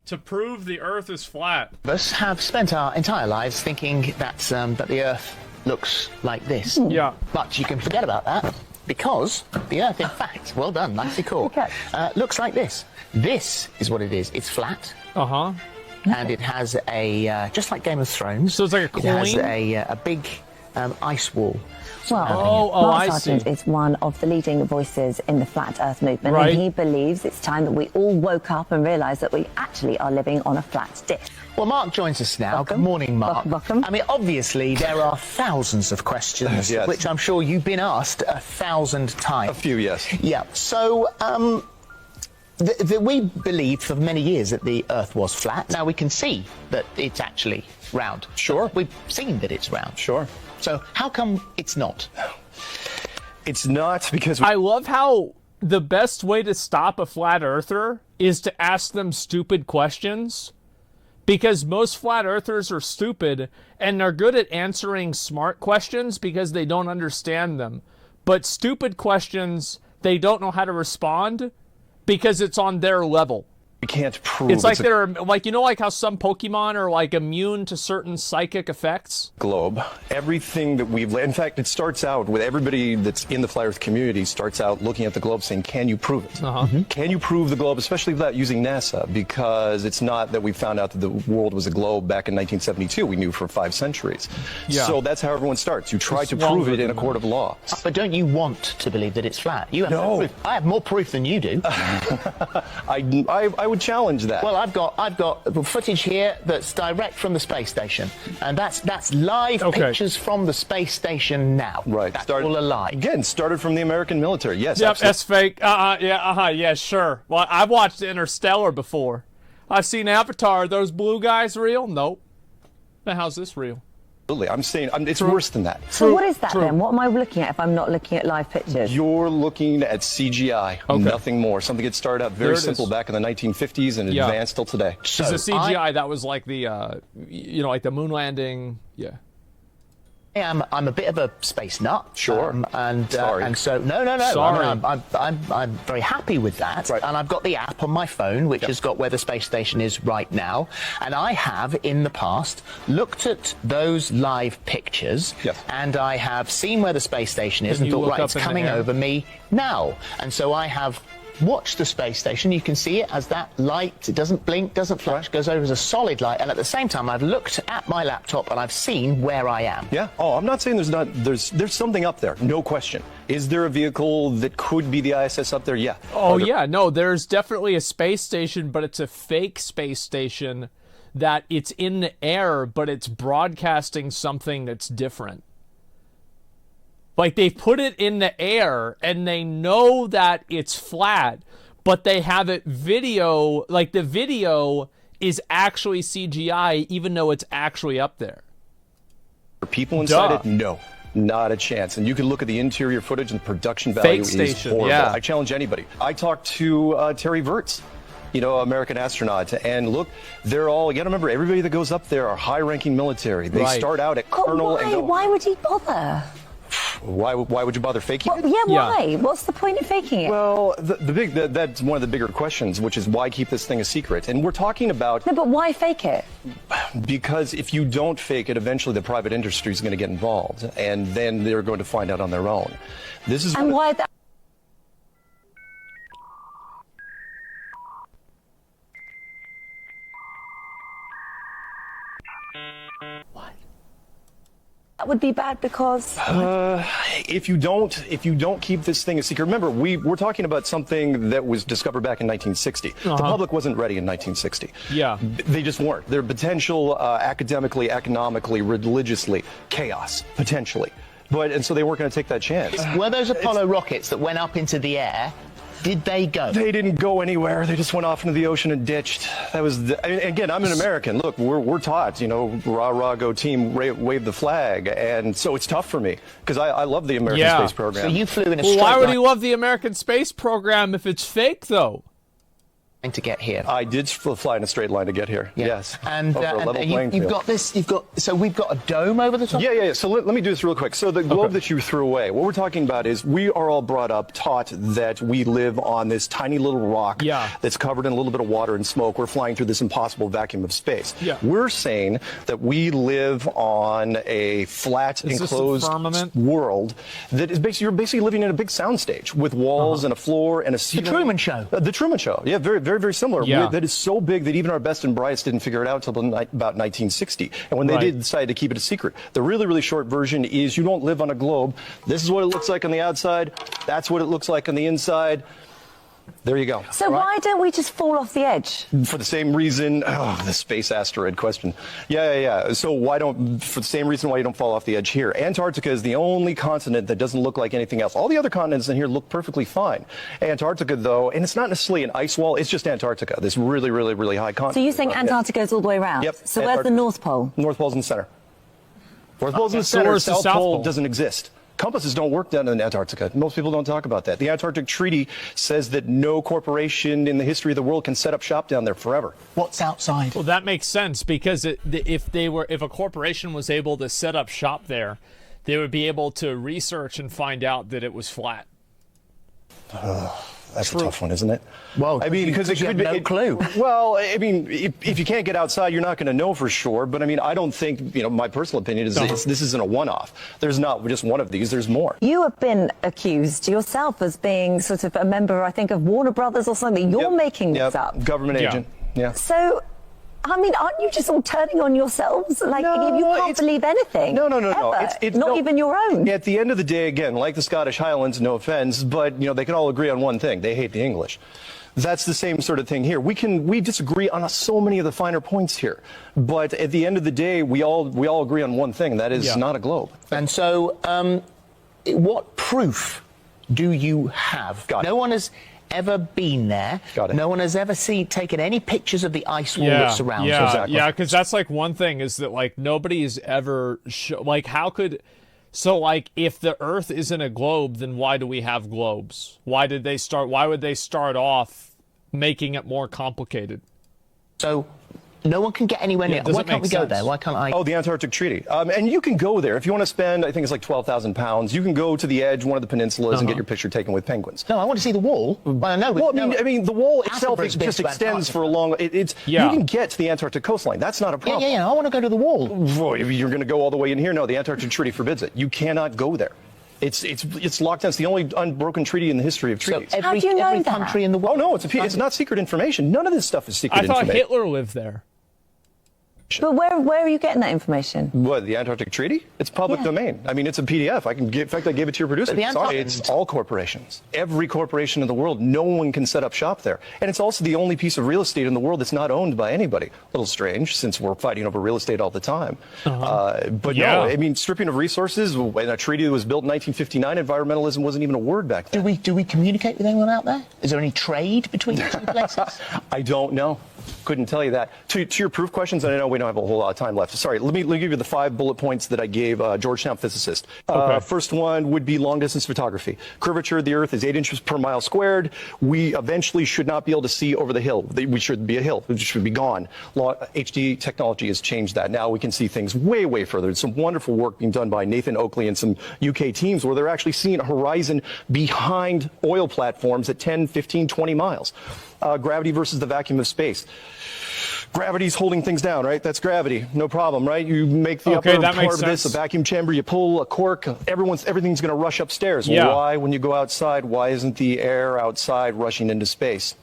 to prove the Earth is flat. Us have spent our entire lives thinking that the Earth looks like this. Yeah. But you can forget about that because the Earth, in fact, well done, nicely caught, looks like this. This is what it is. It's flat. Uh-huh. And it has a, just like Game of Thrones. So it's like a coin? It has a big ice wall. Well, I Mark Sargent see. is one of the leading voices in the Flat Earth movement, Right. and he believes it's time that we all woke up and realised that we actually are living on a flat disk. Well, Mark joins us now. Welcome. Good morning, Mark. Welcome. I mean, obviously, there are thousands of questions, Yes. which I'm sure you've been asked 1,000 times. A few, yes. Yeah. So, we believed for many years that the Earth was flat. Now we can see that it's actually round. Sure. We've seen that it's round. Sure. So how come it's not? It's not because I love how the best way to stop a flat earther is to ask them stupid questions. Because most flat earthers are stupid and they're good at answering smart questions because they don't understand them. But stupid questions, they don't know how to respond because it's on their level. we can't prove It's like they're like, you know, like how some Pokemon are like immune to certain psychic effects. globe. Everything that we've, in fact, it starts out with everybody that's in the flat Earth community starts out looking at the globe saying, can you prove it? Can you prove the globe, especially without using NASA? Because it's not that we found out that the world was a globe back in 1972. We knew for 5 centuries. Yeah. So that's how everyone starts. You try It's to prove longer it in a than court of law. But don't you want to believe that it's flat? You have No. proof. I have more proof than you do. I would challenge that. Well, I've got footage here that's direct from the space station, and that's live pictures from the space station now. Right. That's all a lie. Again, started from the American military. Yes, Yep, absolutely. that's fake. Yeah, sure. Well, I've watched Interstellar before. I've seen Avatar. Are those blue guys real? Nope. Now, how's this real? Absolutely. I'm saying it's worse than that. So what is that True. then? What am I looking at if I'm not looking at live pictures? You're looking at CGI, nothing more. Something that started out very There it simple is. back in the 1950s and Yeah. advanced till today. So It's the CGI that was like the, like the moon landing. Yeah. I'm a bit of a space nut. Sure. Sorry. And so no. Sorry. I mean, I'm very happy with that. Right. And I've got the app on my phone, which has got where the space station is right now. And I have in the past looked at those live pictures. Yes. And I have seen where the space station is Can and you thought, look right, up it's in the coming air? over me now. And so I have watched the space station. You can see it as that light. It doesn't blink, doesn't flash, goes over as a solid light. And at the same time, I've looked at my laptop and I've seen where I am. Yeah. Oh, I'm not saying there's something up there. No question. Is there a vehicle that could be the ISS up there? Yeah. Oh, yeah. No, there's definitely a space station, but it's a fake space station that it's in the air, but it's broadcasting something that's different. Like, they put it in the air, and they know that it's flat, but they have it video, like the video is actually CGI, even though it's actually up there. Are people inside Duh. it? No. Not a chance. And you can look at the interior footage and the production value Fake is station, horrible. yeah. I challenge anybody. I talked to Terry Virts, American astronaut, and look, they're all, you gotta remember, everybody that goes up there are high-ranking military. They Right. start out at Oh, colonel why? and go, Why would he bother? why would you bother faking Well, it? yeah, Yeah. why? What's the point of faking it? Well, that's one of the bigger questions, which is why keep this thing a secret? And we're talking about, No, but why fake it? because if you don't fake it, eventually the private industry is going to get involved, and then they're going to find out on their own. This is And why that? That would be bad because if you don't keep this thing a secret. Remember, we're talking about something that was discovered back in 1960. The public wasn't ready in 1960. Yeah. They just weren't. Their potential academically, economically, religiously, chaos, potentially. And so they weren't going to take that chance. Were those Apollo rockets that went up into the air, did they go? They didn't go anywhere. They just went off into the ocean and ditched. That was, again, I'm an American. Look, we're taught, rah, rah, go team, wave the flag. And so it's tough for me because I love the American Yeah. space program. So you flew in a Well, straight why would line. he love the American space program if it's fake, though? to get here. I did fly in a straight line to get here. Yeah. Yes. And, Over a level playing you've field. got this. So we've got a dome over the top. Yeah. So let me do this real quick. So the globe that you threw away, what we're talking about is we are all brought up, taught that we live on this tiny little rock that's covered in a little bit of water and smoke. We're flying through this impossible vacuum of space. Yeah. We're saying that we live on a flat, enclosed world that is basically, you're basically living in a big soundstage with walls and a floor and a ceiling. The Truman Show. The Truman Show. Yeah, very, very, very similar. Yeah. That is so big that even our best and brightest didn't figure it out until about 1960. And when they did decide to keep it a secret. The really, really short version is you don't live on a globe. This is what it looks like on the outside. That's what it looks like on the inside. There you go. So why don't we just fall off the edge? For the same reason, the space asteroid question. Yeah. So for the same reason why you don't fall off the edge here. Antarctica is the only continent that doesn't look like anything else. All the other continents in here look perfectly fine. Antarctica, though, and it's not necessarily an ice wall, it's just Antarctica, this really, really, really high continent. So you think Antarctica goes all the way around? Yep. So where's the North Pole? North Pole's in the center. North Pole's in the center. South Pole doesn't exist. Compasses don't work down in Antarctica. Most people don't talk about that. The Antarctic Treaty says that no corporation in the history of the world can set up shop down there forever. What's outside? Well, that makes sense because if a corporation was able to set up shop there, they would be able to research and find out that it was flat. That's a tough one, isn't it? Well, I mean, because it could be no clue. Well, I mean, if you can't get outside, you're not going to know for sure. But I mean, I don't think, my personal opinion is this isn't a one-off. There's not just one of these. There's more. You have been accused yourself as being sort of a member, I think, of Warner Brothers or something. You're making this up. Government agent. Yeah. So, I mean, aren't you just all turning on yourselves? Like, you can't believe anything. No. It's not even your own. At the end of the day, again, like the Scottish Highlands, no offense, but, they can all agree on one thing. They hate the English. That's the same sort of thing here. We disagree on so many of the finer points here. But at the end of the day, we all agree on one thing. That is not a globe. And so, what proof do you have? No one has ever been there. No one has ever taken any pictures of the ice wall that surrounds us. Exactly. Yeah, because that's like one thing is that like nobody's ever how could. So, like, if the Earth isn't a globe, then why do we have globes? Why would they start off making it more complicated? So, no one can get anywhere near. Why can't we go there? Why can't I? Oh, the Antarctic Treaty. And you can go there. If you want to spend, I think it's like 12,000 pounds, you can go to the edge, one of the peninsulas, and get your picture taken with penguins. No, I want to see the wall. Well, I mean, the wall itself just extends for a long... You can get to the Antarctic coastline. That's not a problem. Yeah. I want to go to the wall. Boy, if you're going to go all the way in here, no, the Antarctic Treaty forbids it. You cannot go there. It's locked down. It's the only unbroken treaty in the history of treaties. So How do you know every that? country in the world. Oh, no, it's not secret information. None of this stuff is secret information. I thought Hitler lived there. But where are you getting that information? What, the Antarctic Treaty? It's public domain. I mean, it's a PDF. In fact, I gave it to your producer. It's all corporations. Every corporation in the world, no one can set up shop there. And it's also the only piece of real estate in the world that's not owned by anybody. A little strange, since we're fighting over real estate all the time. But no, I mean, stripping of resources, in a treaty that was built in 1959, environmentalism wasn't even a word back then. Do we communicate with anyone out there? Is there any trade between the two places? I don't know. Couldn't tell you that. To your proof questions, and I know we don't have a whole lot of time left. Sorry, let me give you the 5 bullet points that I gave Georgetown physicist. First one would be long-distance photography. Curvature of the Earth is 8 inches per mile squared. We eventually should not be able to see over the hill. We should be a hill. It should be gone. HD technology has changed that. Now we can see things way, way further. There's some wonderful work being done by Nathan Oakley and some UK teams where they're actually seeing a horizon behind oil platforms at 10, 15, 20 miles. Gravity versus the vacuum of space. Gravity's holding things down, right? That's gravity. No problem, right? You make the upper part of this a vacuum chamber, you pull a cork, everything's going to rush upstairs. Why, when you go outside, why isn't the air outside rushing into space?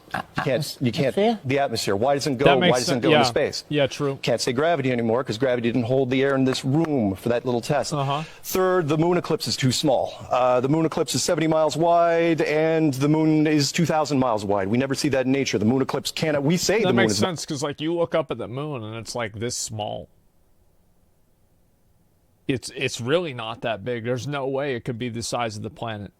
You can't. The atmosphere. Why doesn't it go? Why doesn't it go into space? Yeah, true. Can't say gravity anymore because gravity didn't hold the air in this room for that little test. Third, the moon eclipse is too small. The moon eclipse is 70 miles wide, and the moon is 2,000 miles wide. We never see that in nature. The moon eclipse cannot. We say the moon is. That makes sense because, like, you look up at the moon and it's like this small. It's really not that big. There's no way it could be the size of the planet.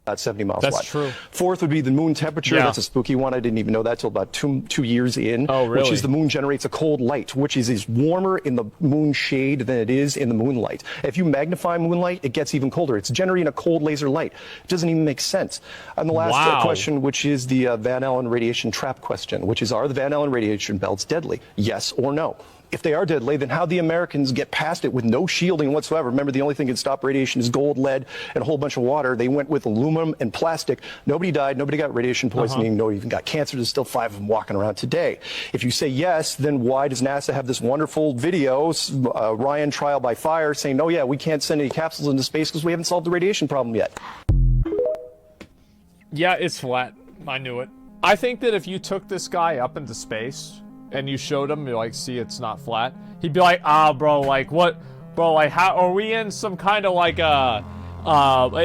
about 70 miles That's wide. true. Fourth would be the moon temperature. Yeah. That's a spooky one. I didn't even know that till about two years in. Oh, really? Which is the moon generates a cold light, which is warmer in the moon shade than it is in the moonlight. If you magnify moonlight, it gets even colder. It's generating a cold laser light. It doesn't even make sense. And the last question, which is the Van Allen radiation trap question, which is, are the Van Allen radiation belts deadly? Yes or no? If they are deadly, then how the Americans get past it with no shielding whatsoever? Remember, the only thing that can stop radiation is gold, lead, and a whole bunch of water. They went with aluminum and plastic. Nobody died. Nobody got radiation poisoning. Nobody even got cancer. There's still 5 of them walking around today. If you say yes, then why does NASA have this wonderful video, Ryan trial by fire, saying, oh, yeah, we can't send any capsules into space because we haven't solved the radiation problem yet? Yeah, it's flat. I knew it. I think that if you took this guy up into space and you showed him, you're like, see, it's not flat, he'd be like, bro, like, what, bro, like, how, are we in some kind of, like,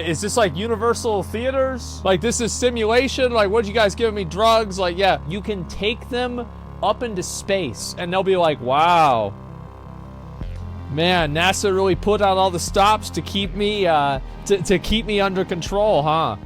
is this, like, Universal Theaters? Like, this is simulation? Like, what, you guys giving me drugs? Like, yeah, you can take them up into space, and they'll be like, wow, man, NASA really put out all the stops to keep me, to keep me under control, huh?